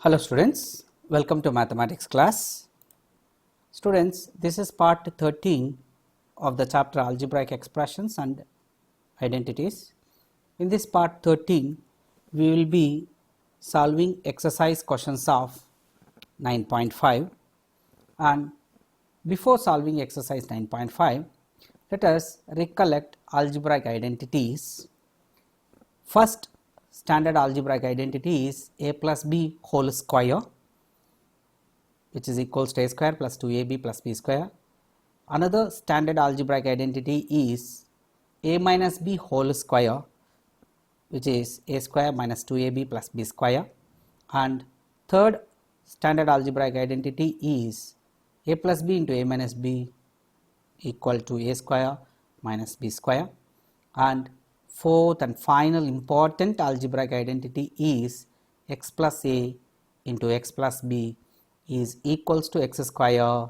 Hello students, welcome to mathematics class. Students, this is part 13 of the chapter Algebraic Expressions and Identities. In this part 13, we will be solving exercise questions of 9.5, and before solving exercise 9.5, let us recollect algebraic identities. First standard algebraic identity is a plus b whole square, which is equals to a square plus 2ab plus b square. Another standard algebraic identity is a minus b whole square, which is a square minus 2ab plus b square. And third standard algebraic identity is a plus b into a minus b equal to a square minus b square. And fourth and final important algebraic identity is x plus a into x plus b is equals to x square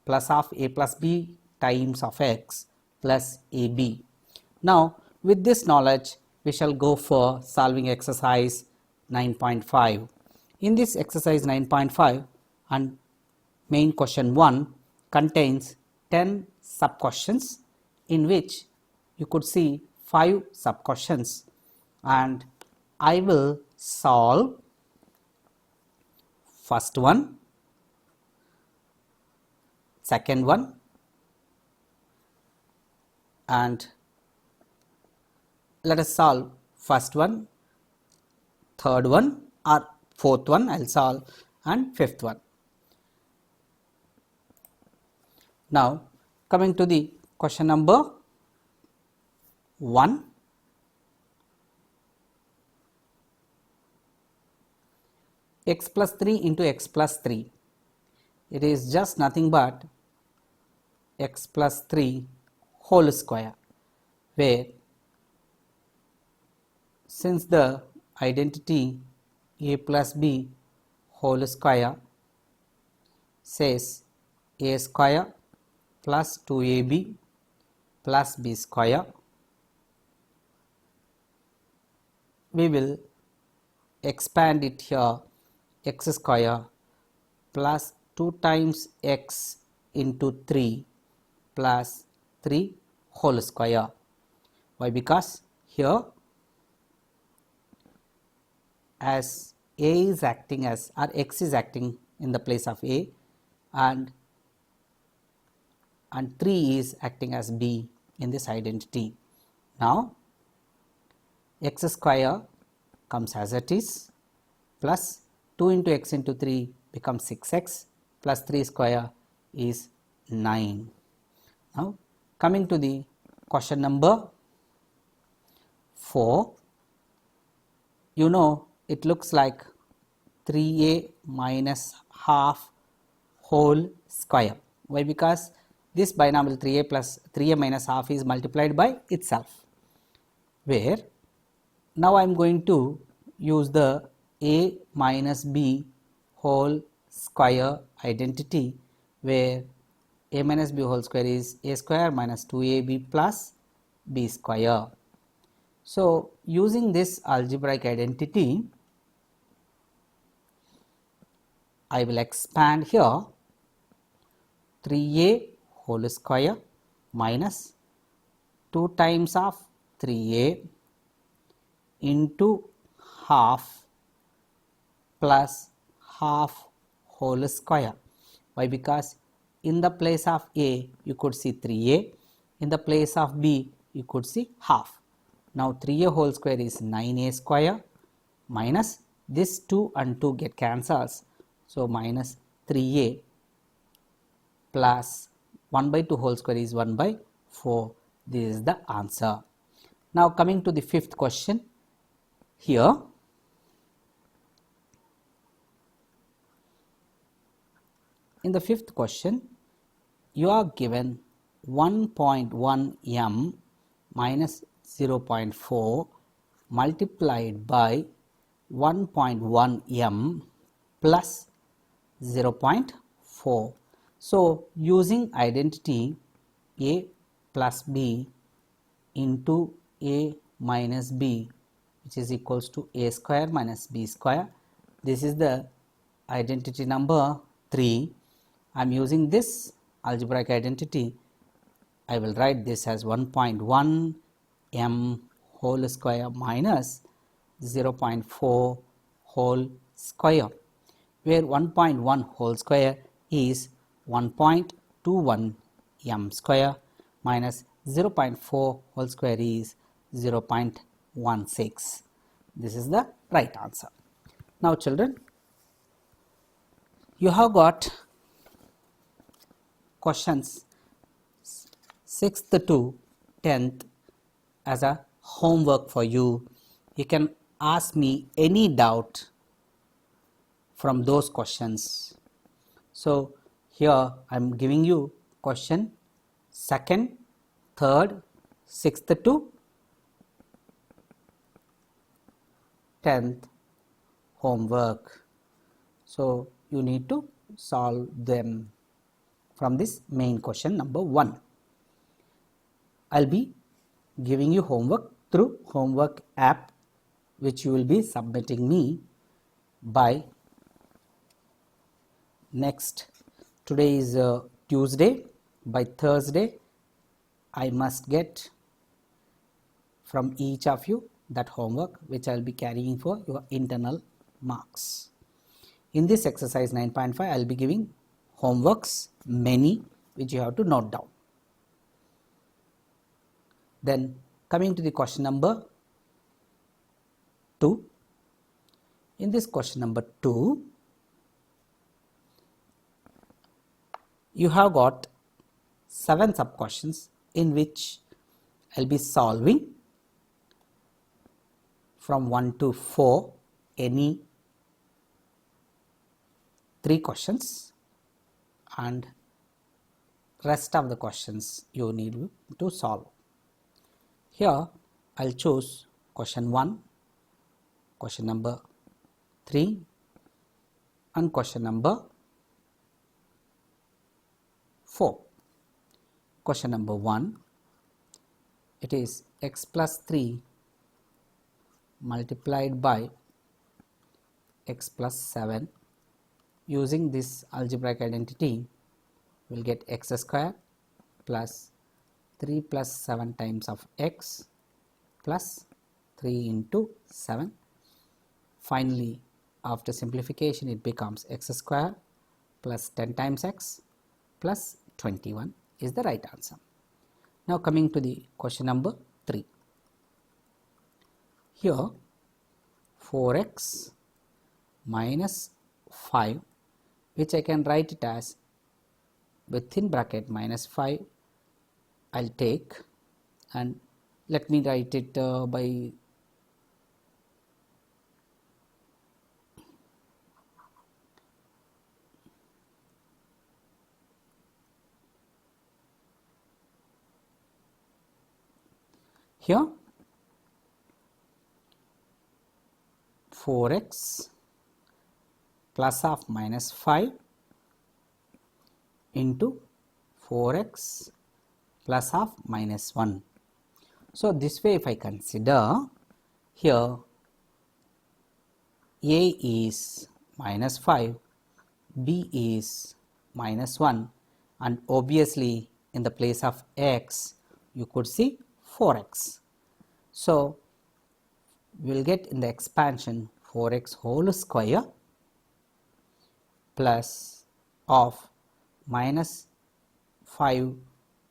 plus of a plus b times of x plus ab. Now with this knowledge we shall go for solving exercise 9.5. In this exercise 9.5, and main question 1 contains 10 sub questions, in which you could see 5 sub questions, and I will solve first one, second one, and let us solve first one, third one, or fourth one I will solve, and fifth one. Now coming to the question number 1, x plus 3 into x plus 3, it is just nothing but x plus 3 whole square, where since the identity a plus b whole square says a square plus 2ab plus b square, we will expand it here, x square plus 2 times x into 3 plus 3 whole square. Why? Because here as a is acting as, or x is acting in the place of a, and 3 is acting as b in this identity. Now x square comes as it is, plus 2 into x into 3 becomes 6x, plus 3 square is 9. Now coming to the question number 4, you know it looks like 3a minus half whole square. Why? Because this binomial 3a plus 3a minus half is multiplied by itself, where now I am going to use the a minus b whole square identity, where a minus b whole square is a square minus 2ab plus b square. So using this algebraic identity, I will expand here 3a whole square minus 2 times of 3a into half plus half whole square. Why? Because in the place of a you could see 3a, in the place of b you could see half. Now 3a whole square is 9a square minus this 2 and 2 get cancels, so minus 3a plus 1 by 2 whole square is 1 by 4. This is the answer. Now coming to the fifth question. Here in the fifth question, you are given 1.1 m minus 0.4 multiplied by 1.1 m plus 0.4. So using identity a plus b into a minus b, which is equals to a square minus b square, this is the identity number 3, I am using this algebraic identity. I will write this as 1.1 m whole square minus 0.4 whole square, where 1.1 whole square is 1.21 m square minus 0.4 whole square is 0.16. This is the right answer. Now children, you have got questions 6th to 10th as a homework for you. You can ask me any doubt from those questions. So here I am giving you question 2nd, 3rd, 6th to 10th homework. So you need to solve them from this main question number 1. I will be giving you homework through homework app, which you will be submitting me by next. Today is Tuesday. By Thursday I must get from each of you that homework, which I will be carrying for your internal marks. In this exercise 9.5 I will be giving homeworks many, which you have to note down. Then coming to the question number 2. In this question number 2, you have got 7 sub questions in which I will be solving from 1 to 4 any 3 questions, and rest of the questions you need to solve. Here I will choose question 1, question number 3 and question number 4. Question number 1, it is x plus 3 multiplied by x plus 7. Using this algebraic identity, we will get x square plus 3 plus 7 times of x plus 3 into 7. Finally, after simplification, it becomes x square plus 10 times x plus 21 is the right answer. Now coming to the question number 3. Here 4x minus 5, which I can write it as within bracket minus 5 I will take, and let me write it by here 4x plus of minus 5 into 4x plus of minus 1. So this way if I consider, here a is minus 5, b is minus 1, and obviously in the place of x you could see 4x. So we will get in the expansion 4x whole square plus of minus 5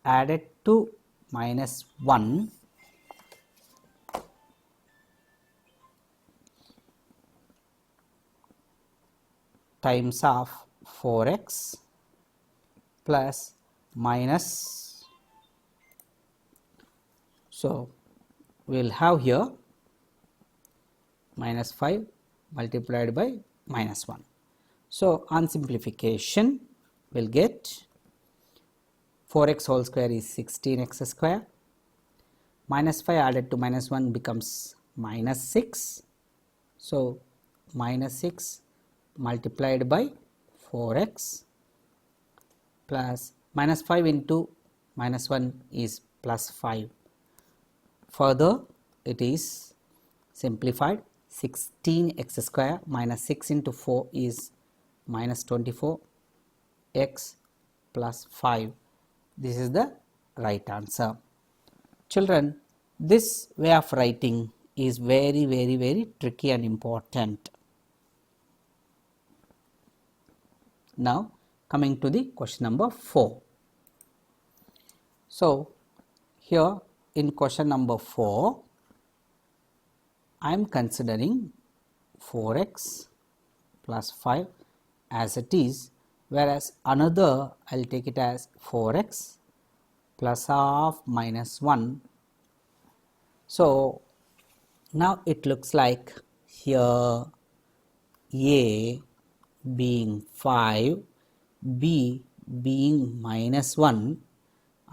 added to minus 1 times of 4x plus minus, so we will have here minus 5 multiplied by minus 1. So on simplification we will get 4x whole square is 16x square, minus 5 added to minus 1 becomes minus 6. So minus 6 multiplied by 4x plus minus 5 into minus 1 is plus 5. Further it is simplified, 16x square minus 6 into 4 is minus 24 x plus 5. This is the right answer. Children, this way of writing is very tricky and important. Now coming to the question number 4. So here in question number 4, I am considering 4x plus 5 as it is, whereas another I will take it as 4x plus half minus 1. So now it looks like here a being 5, b being minus 1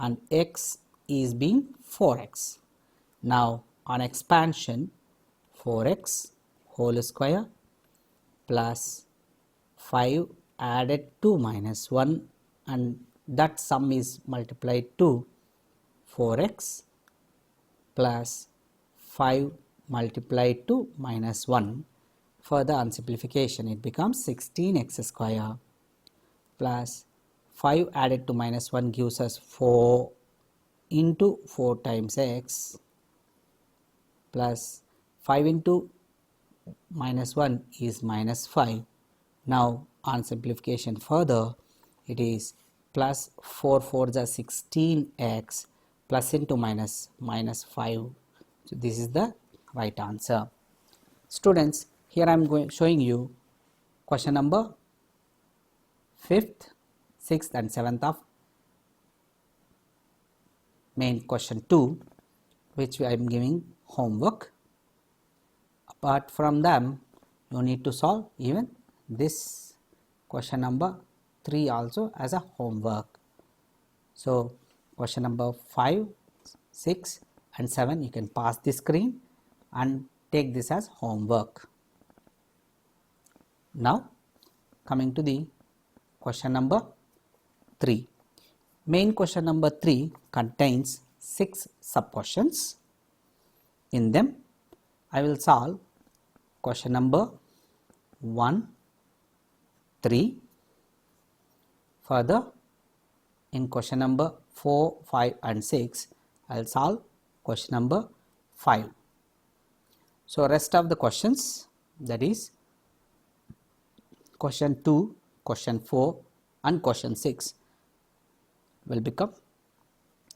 and x is being 4x. Now on expansion, 4x whole square plus 5 added to minus 1 and that sum is multiplied to 4x plus 5 multiplied to minus 1. Further on simplification, it becomes 16x square plus 5 added to minus 1 gives us 4 into 4 times x plus 5 into minus 1 is minus 5. Now on simplification further, it is plus 4 4s are 16x plus into minus 5. So this is the right answer. Students, here I am showing you question number 5th, 6th and 7th of main question 2, which I am giving homework. Apart from them, you need to solve even this question number 3 also as a homework. So question number 5, 6 and 7 you can pass the screen and take this as homework. Now coming to the question number 3. Main question number 3 contains 6 sub questions. In them I will solve question number 1, 3. Further in question number 4, 5 and 6 I will solve question number 5. So rest of the questions, that is question 2, question 4 and question 6 will become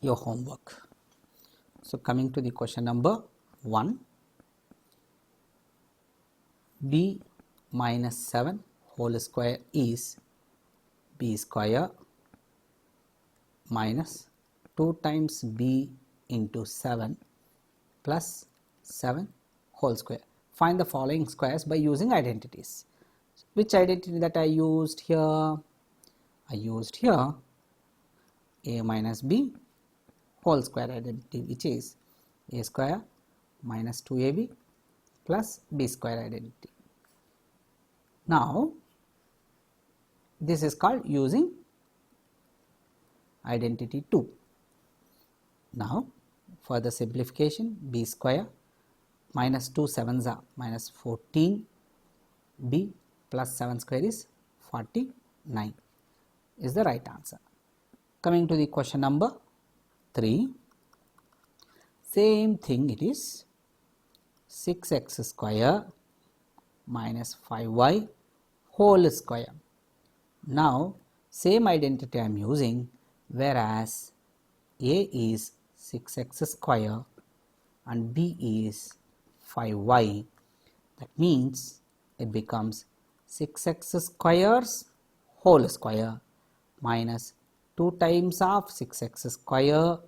your homework. So coming to the question number 1, b minus 7 whole square is b square minus 2 times b into 7 plus 7 whole square. Find the following squares by using identities. Which identity that I used here? I used here a minus b whole square identity, which is a square minus 2ab plus b square identity. Now this is called using identity 2. Now for the simplification, b square minus 2 7s are minus 14, b plus 7 square is 49 is the right answer. Coming to the question number 3, same thing, it is 6x square minus 5y whole square. Now same identity I am using, whereas a is 6x square and b is 5y. That means it becomes 6x squares whole square minus 2 times of 6x square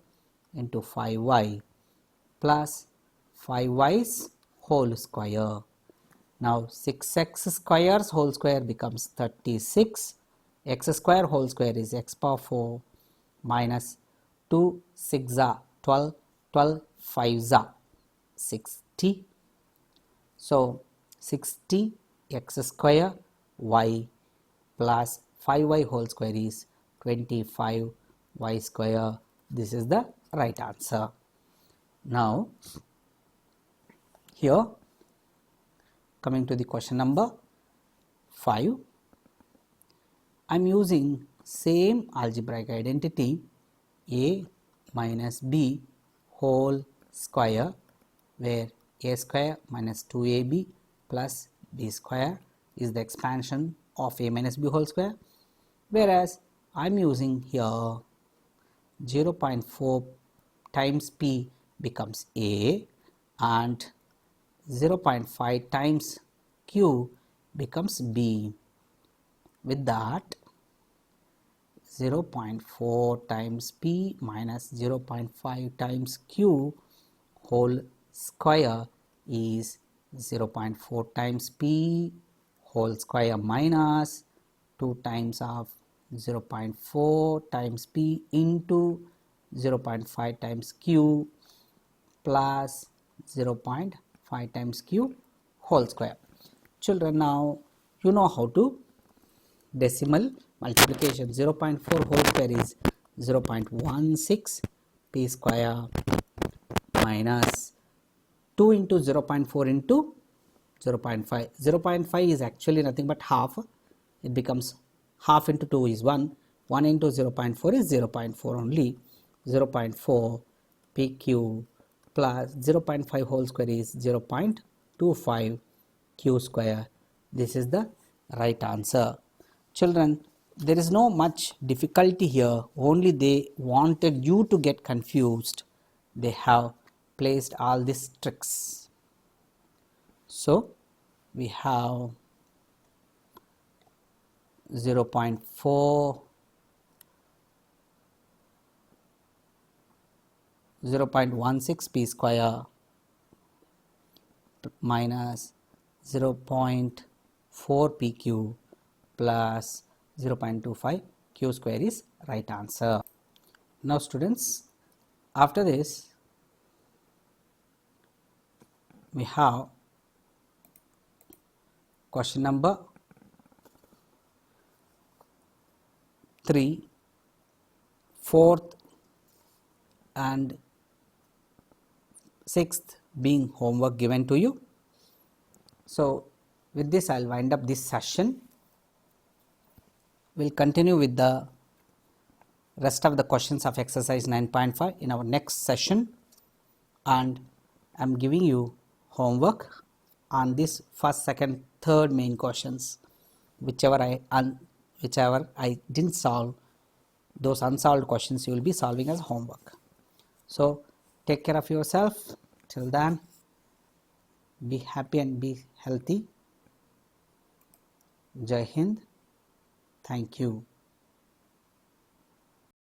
into 5y plus 5y's whole square. Now 6x squares whole square becomes 36, x square whole square is x power 4 minus 2 6 are 12, 12 5 are 60. So 60 x square y plus 5y whole square is 25 y square. This is the right answer. Now here coming to the question number 5, I am using same algebraic identity a minus b whole square, where a square minus 2ab plus b square is the expansion of a minus b whole square, whereas I am using here 0.4 times p becomes a and 0.5 times q becomes b. With that, 0.4 times p minus 0.5 times q whole square is 0.4 times p whole square minus 2 times of 0.4 times p into 0.5 times q plus 0.5 times q whole square. Children, now you know how to decimal multiplication. 0.4 whole square is 0.16 p square minus 2 into 0.4 into 0.5. 0.5 is actually nothing but half. It becomes half into 2 is 1. 1 into 0.4 is 0.4 only. 0.4 pq plus 0.5 whole square is 0.25 q square. This is the right answer. Children, there is no much difficulty here, only they wanted you to get confused. They have placed all these tricks. So we have 0.4, 0.16 p square minus 0.4 pq plus 0.25 q square is right answer. Now students, after this we have question number 3, 4th and 6th being homework given to you. So with this I will wind up this session. We will continue with the rest of the questions of exercise 9.5 in our next session, and I am giving you homework on this first, second, third main questions. Whichever I didn't solve, those unsolved questions you will be solving as homework. So take care of yourself. Till then, be happy and be healthy. Jai Hind. Thank you.